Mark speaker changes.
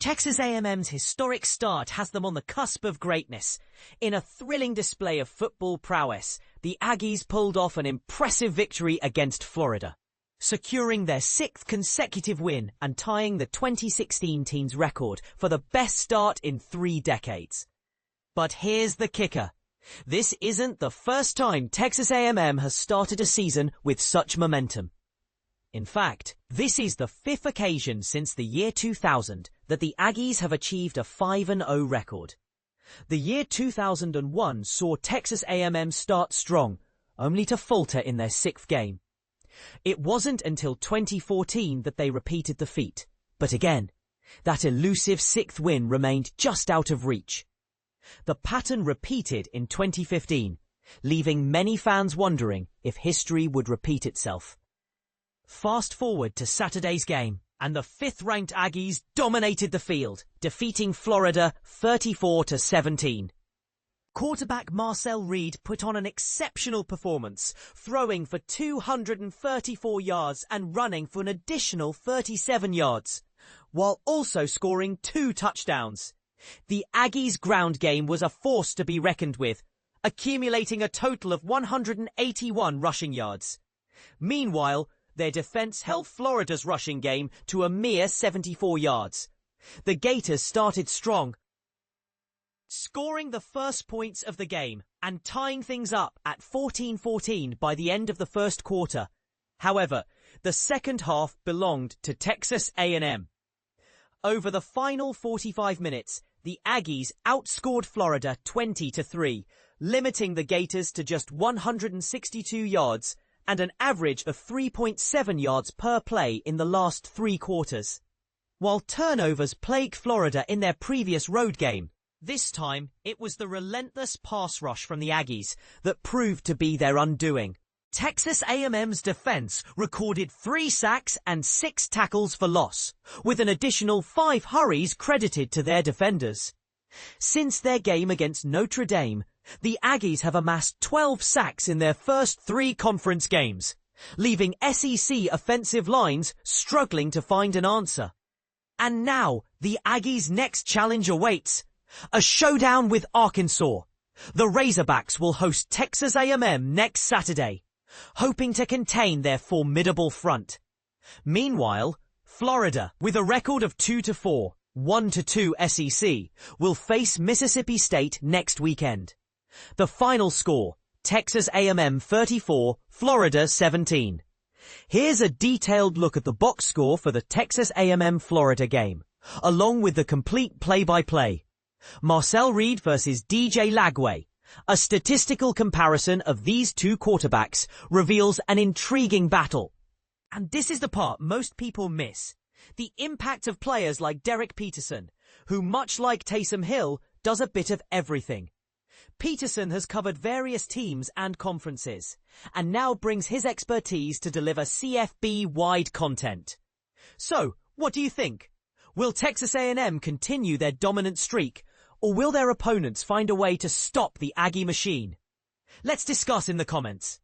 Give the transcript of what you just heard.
Speaker 1: Texas A&M's historic start has them on the cusp of greatness. In a thrilling display of football prowess, the Aggies pulled off an impressive victory against Florida, securing their 6th consecutive win and tying the 2016 team's record for the best start in 3 decades. But here's the kicker. This isn't the first time Texas A&M has started a season with such momentum. In fact, this is the 5th occasion since the year 2000 that the Aggies have achieved a 5-0 record. The year 2001 saw Texas A&M start strong, only to falter in their 6th game. It wasn't until 2014 that they repeated the feat, but again, that elusive 6th win remained just out of reach. The pattern repeated in 2015, leaving many fans wondering if history would repeat itself. Fast forward to Saturday's game, and the 5th-ranked Aggies dominated the field, defeating Florida 34-17. Quarterback Marcel Reed put on an exceptional performance, throwing for 234 yards and running for an additional 37 yards, while also scoring 2 touchdowns. The Aggies' ground game was a force to be reckoned with, accumulating a total of 181 rushing yards. Meanwhile, their defense held Florida's rushing game to a mere 74 yards. The Gators started strong, scoring the first points of the game and tying things up at 14-14 by the end of the first quarter. However, the second half belonged to Texas A&M. Over the final 45 minutes, the Aggies outscored Florida 20-3, limiting the Gators to just 162 yards and an average of 3.7 yards per play in the last 3 quarters. While turnovers plagued Florida in their previous road game, this time it was the relentless pass rush from the Aggies that proved to be their undoing. Texas A&M's defense recorded 3 sacks and 6 tackles for loss, with an additional 5 hurries credited to their defenders. Since their game against Notre Dame, the Aggies have amassed 12 sacks in their first 3 conference games, leaving SEC offensive lines struggling to find an answer. And now, the Aggies' next challenge awaits. A showdown with Arkansas. The Razorbacks will host Texas A&M next Saturday, hoping to contain their formidable front. Meanwhile, Florida, with a record of 2-4, 1-2 SEC, will face Mississippi State next weekend. The final score, Texas A&M 34, Florida 17. Here's a detailed look at the box score for the Texas A&M Florida game, along with the complete play-by-play. Marcel Reed versus DJ Lagway. A statistical comparison of these 2 quarterbacks reveals an intriguing battle. And this is the part most people miss. The impact of players like Derek Peterson, who much like Taysom Hill, does a bit of everything. Peterson has covered various teams and conferences, and now brings his expertise to deliver CFB-wide content. So, what do you think? Will Texas A&M continue their dominant streak, or will their opponents find a way to stop the Aggie machine? Let's discuss in the comments.